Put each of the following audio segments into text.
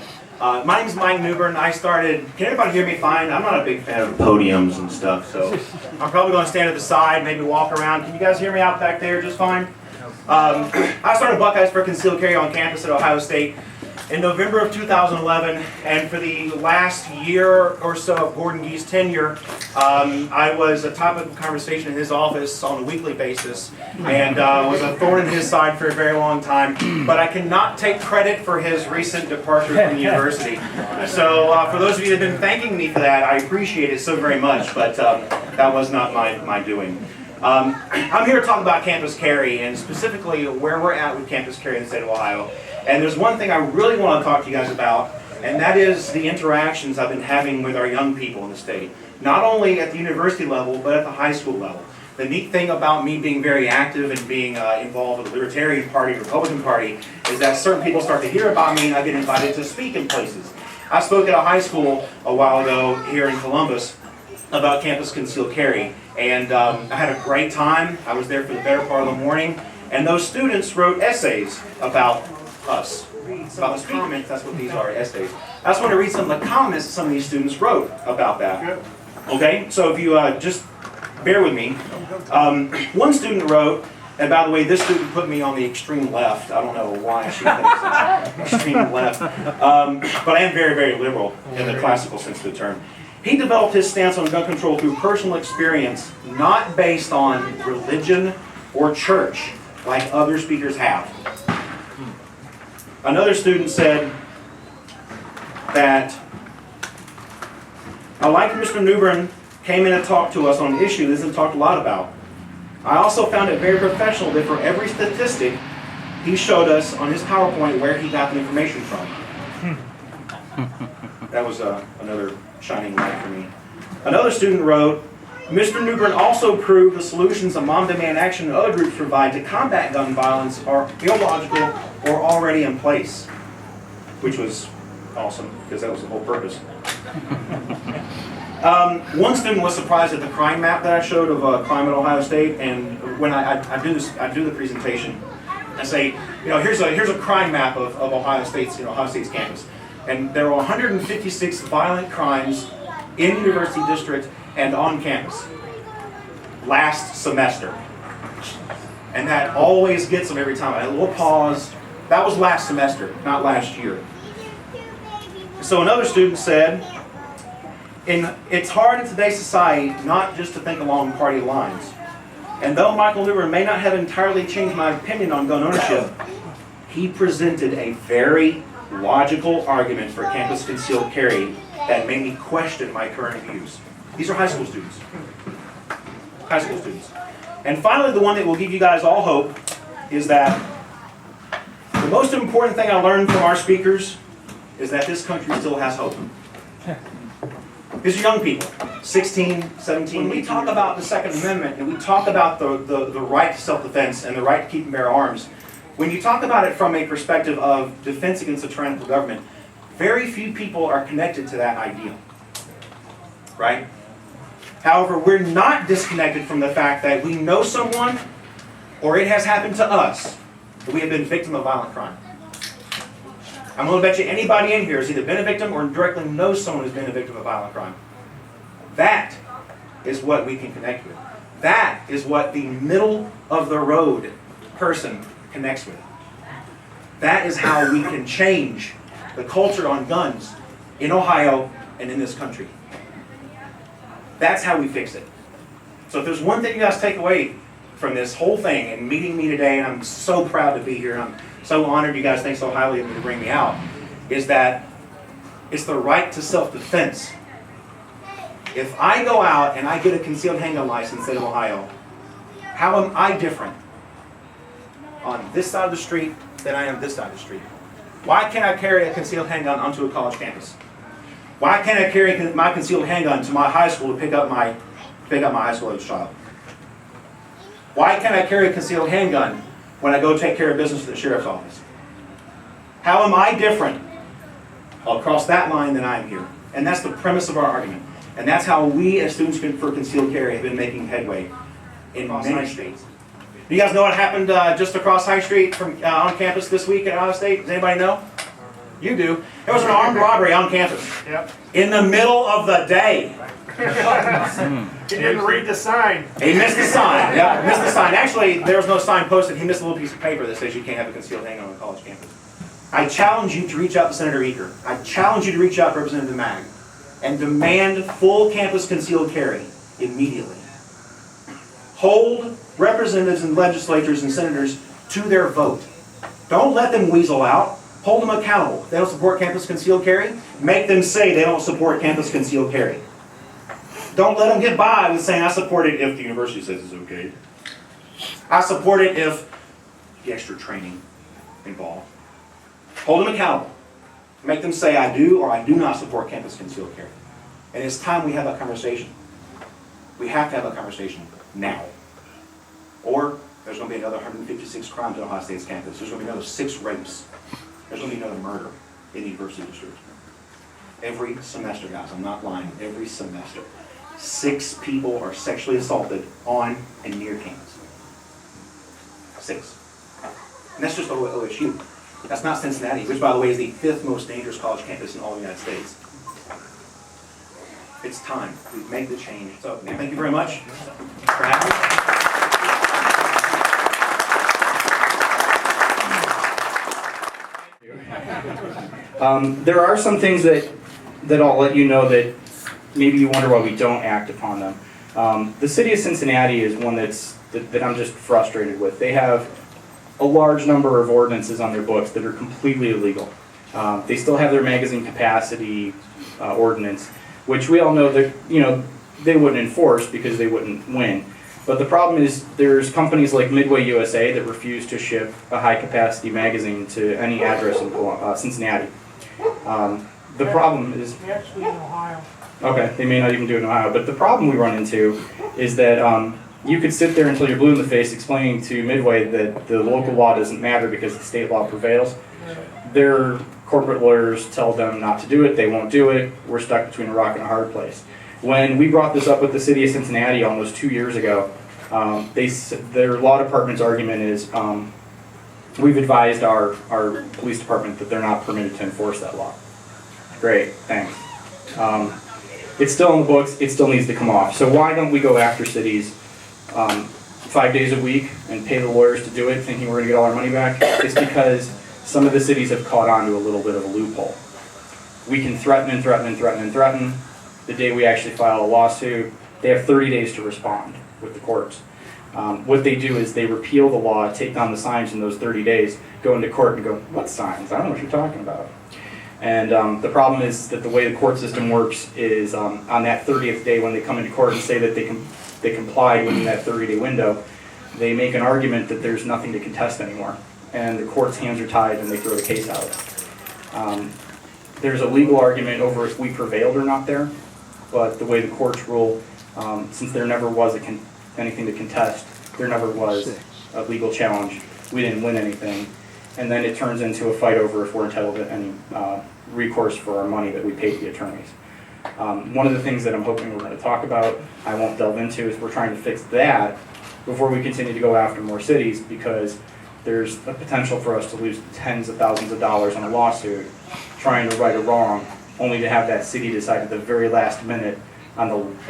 that. My name is Mike Newbern. I started, can everybody hear me fine? I'm not a big fan of podiums and stuff, so I'm probably going to stand at the side, maybe walk around. Can you guys hear me out back there just fine? I started Buckeyes for Concealed Carry on campus at Ohio State in November of 2011, and for the last year or so of Gordon Gee's tenure, I was a topic of conversation in his office on a weekly basis, and was a thorn in his side for a very long time, but I cannot take credit for his recent departure from the university. So for those of you that have been thanking me for that, I appreciate it so very much, but that was not my doing. I'm here to talk about campus carry, and specifically where we're at with campus carry in the state of Ohio. And there's one thing I really want to talk to you guys about, and that is the interactions I've been having with our young people in the state. Not only at the university level, but at the high school level. The neat thing about me being very active and being involved with the Libertarian Party, Republican Party, is that certain people start to hear about me and I get invited to speak in places. I spoke at a high school a while ago here in Columbus about campus concealed carry, and I had a great time. I was there for the better part of the morning, and those students wrote essays about us, about the comments. That's what these are, essays. I just want to read some of the comments some of these students wrote about that. Okay, so if you just bear with me. One student wrote, and by the way, this student put me on the extreme left. I don't know why she thinks it's extreme left, but I am very, very liberal in the classical sense of the term. He developed his stance on gun control through personal experience, not based on religion or church, like other speakers have. Another student said that, I like Mr. Newbern came in and talked to us on an issue this isn't talked a lot about. I also found it very professional that for every statistic, he showed us on his PowerPoint where he got the information from. That was another shining light for me. Another student wrote, Mr. Newbern also proved the solutions that Mom Demand Action and other groups provide to combat gun violence are illogical or already in place, which was awesome because that was the whole purpose. One student was surprised at the crime map that I showed of crime at Ohio State, and when I do the presentation, I say, here's a crime map of Ohio State's campus, and there are 156 violent crimes in the university district and on campus last semester, and that always gets them every time. A little pause. That was last semester, not last year. So another student said, it's hard in today's society not just to think along party lines. And though Michael Newbern may not have entirely changed my opinion on gun ownership, he presented a very logical argument for campus concealed carry that made me question my current views. These are high school students. High school students. And finally, the one that will give you guys all hope is that the most important thing I learned from our speakers is that this country still has hope. These are young people, 16, 17. When we talk about the Second Amendment and we talk about the right to self-defense and the right to keep and bear arms, when you talk about it from a perspective of defense against a tyrannical government, very few people are connected to that ideal, right? However, we're not disconnected from the fact that we know someone, or it has happened to us, that we have been victim of violent crime. I'm going to bet you anybody in here has either been a victim or directly knows someone who's been a victim of violent crime. That is what we can connect with. That is what the middle of the road person connects with. That is how we can change the culture on guns in Ohio and in this country. That's how we fix it. So if there's one thing you guys take away from this whole thing and meeting me today, and I'm so proud to be here, and I'm so honored you guys think so highly of me to bring me out, is that it's the right to self-defense. If I go out and I get a concealed handgun license in the state of Ohio, how am I different on this side of the street than I am this side of the street? Why can't I carry a concealed handgun onto a college campus? Why can't I carry my concealed handgun to my high school to pick up my high school age child? Why can't I carry a concealed handgun when I go take care of business at the sheriff's office? How am I different across that line than I am here? And that's the premise of our argument. And that's how we as students for concealed carry have been making headway in many states. Do you guys know what happened just across High Street from on campus this week at Ohio State? Does anybody know? You do. There was an armed robbery on campus. Yep. In the middle of the day. He didn't read the sign. He missed the sign. Yeah, missed the sign. Actually, there was no sign posted. He missed a little piece of paper that says you can't have a concealed handgun on a college campus. I challenge you to reach out to Senator Eaker. I challenge you to reach out to Representative Mag and demand full campus concealed carry immediately. Hold representatives and legislators and senators to their vote. Don't let them weasel out. Hold them accountable. If they don't support campus concealed carry, make them say they don't support campus concealed carry. Don't let them get by with saying, I support it if the university says it's okay. I support it if the extra training involved. Hold them accountable. Make them say, I do or I do not support campus concealed carry. And it's time we have that conversation. We have to have that conversation now. Or there's going to be another 156 crimes on Ohio State's campus. There's going to be another 6 rapes. There's going to be another murder in the university district. Every semester, guys, I'm not lying, every semester. 6 people are sexually assaulted on and near campus. 6. And that's just OSU. That's not Cincinnati, which, by the way, is the 5th most dangerous college campus in all the United States. It's time. We make the change. So, thank you very much for having me. There are some things that I'll let you know that maybe you wonder why we don't act upon them. The city of Cincinnati is one that I'm just frustrated with. They have a large number of ordinances on their books that are completely illegal. They still have their magazine capacity ordinance, which we all know that they wouldn't enforce because they wouldn't win. But the problem is there's companies like Midway USA that refuse to ship a high capacity magazine to any address in Cincinnati. The problem is Actually in Ohio. Okay, they may not even do it in Ohio, but the problem we run into is that you could sit there until you're blue in the face explaining to Midway that the local law doesn't matter because the state law prevails. Their corporate lawyers tell them not to do it, they won't do it, we're stuck between a rock and a hard place. When we brought this up with the city of Cincinnati almost 2 years ago, their law department's argument is, we've advised our police department that they're not permitted to enforce that law. Great, thanks. It's still in the books, it still needs to come off. So why don't we go after cities 5 days a week and pay the lawyers to do it, thinking we're going to get all our money back? It's because some of the cities have caught on to a little bit of a loophole. We can threaten and threaten and threaten and threaten. The day we actually file a lawsuit, they have 30 days to respond with the courts. What they do is they repeal the law, take down the signs in those 30 days, go into court and go, what signs? I don't know what you're talking about. And the problem is that the way the court system works is on that 30th day when they come into court and say that they complied within that 30-day window, they make an argument that there's nothing to contest anymore. And the court's hands are tied and they throw the case out. There's a legal argument over if we prevailed or not there, but the way the courts rule, since there never was anything to contest, there never was a legal challenge, we didn't win anything. And then it turns into a fight over if we're entitled to any recourse for our money that we paid the attorneys. One of the things that I'm hoping we're going to talk about, I won't delve into, is we're trying to fix that before we continue to go after more cities, because there's a potential for us to lose tens of thousands of dollars on a lawsuit trying to right a wrong, only to have that city decide at the very last minute, at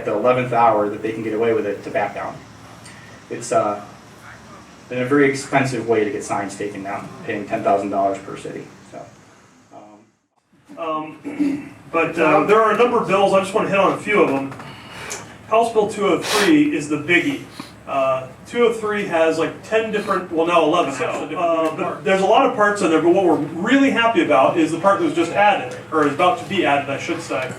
the 11th hour, that they can get away with it to back down. It's been a very expensive way to get signs taken down, paying $10,000 per city. But there are a number of bills, I just want to hit on a few of them. House Bill 203 is the biggie. 203 has like 10 different, well now 11 but there's a lot of parts in there, but what we're really happy about is the part that was just added, or is about to be added, I should say.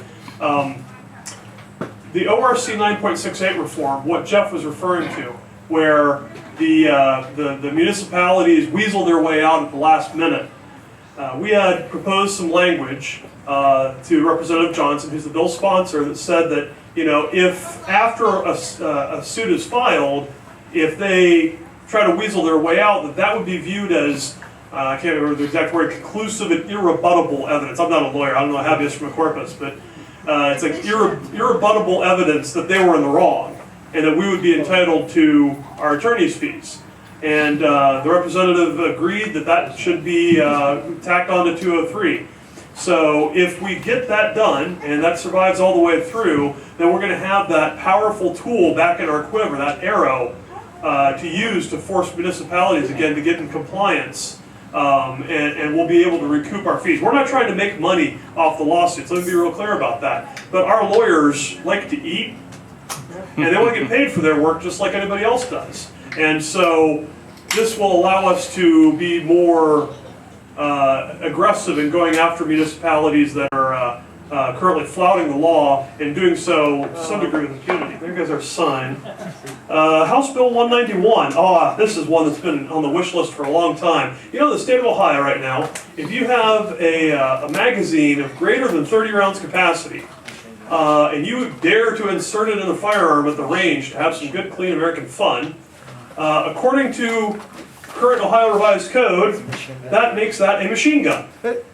The ORC 9.68 reform, what Jeff was referring to, where the municipalities weasel their way out at the last minute. We had proposed some language to Representative Johnson, who's the bill sponsor, that said that, if after a suit is filed, if they try to weasel their way out, that would be viewed as, I can't remember the exact word, conclusive and irrebuttable evidence. I'm not a lawyer, I don't know habeas corpus, but it's like irrebuttable evidence that they were in the wrong, and that we would be entitled to our attorney's fees. And the representative agreed that should be tacked on to 203. So if we get that done, and that survives all the way through, then we're going to have that powerful tool back in our quiver, that arrow, to use to force municipalities again to get in compliance, and we'll be able to recoup our fees. We're not trying to make money off the lawsuits, let me be real clear about that. But our lawyers like to eat, and they want to get paid for their work just like anybody else does. And so this will allow us to be more aggressive in going after municipalities that are currently flouting the law and doing so to some degree with impunity. There goes our sign. House Bill 191. Oh, this is one that's been on the wish list for a long time. You know, the state of Ohio right now, if you have a magazine of greater than 30 rounds capacity, and you dare to insert it in a firearm at the range to have some good, clean American fun, according to current Ohio Revised Code, that makes that a machine gun.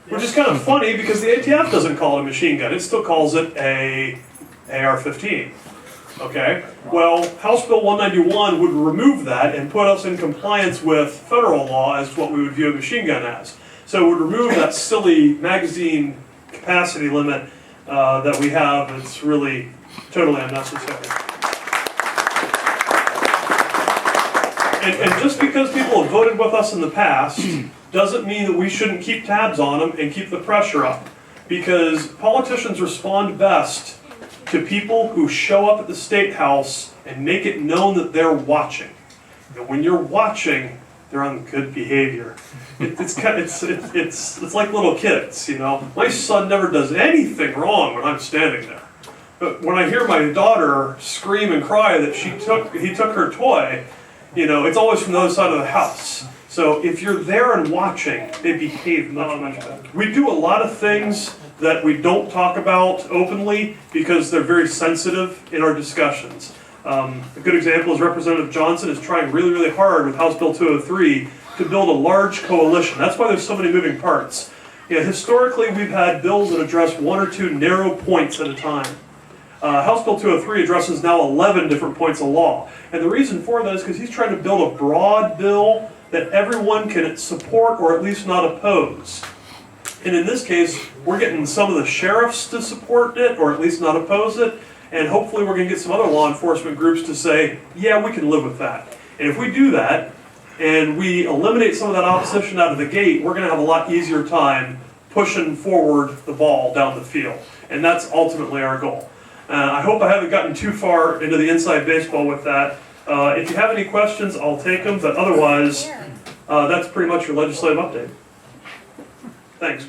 Which is kind of funny because the ATF doesn't call it a machine gun, it still calls it a AR-15. Okay? Well, House Bill 191 would remove that and put us in compliance with federal law as what we would view a machine gun as. So it would remove that silly magazine capacity limit that we have. It's really totally unnecessary. And just because people have voted with us in the past doesn't mean that we shouldn't keep tabs on them and keep the pressure up. Because politicians respond best to people who show up at the State House and make it known that they're watching. And when you're watching, they're on good behavior. It's like little kids, you know. My son never does anything wrong when I'm standing there. But when I hear my daughter scream and cry that he took her toy, you know, it's always from the other side of the house. So if you're there and watching, they behave much better. We do a lot of things that we don't talk about openly because they're very sensitive in our discussions. A good example is Representative Johnson is trying really, really hard with House Bill 203 to build a large coalition. That's why there's so many moving parts. Yeah, historically, we've had bills that address one or two narrow points at a time. House Bill 203 addresses now 11 different points of law. And the reason for that is because he's trying to build a broad bill that everyone can support or at least not oppose. And in this case, we're getting some of the sheriffs to support it or at least not oppose it. And hopefully we're going to get some other law enforcement groups to say, yeah, we can live with that. And if we do that, and we eliminate some of that opposition out of the gate, we're going to have a lot easier time pushing forward the ball down the field. And that's ultimately our goal. I hope I haven't gotten too far into the inside baseball with that. If you have any questions, I'll take them, but otherwise, that's pretty much your legislative update. Thanks.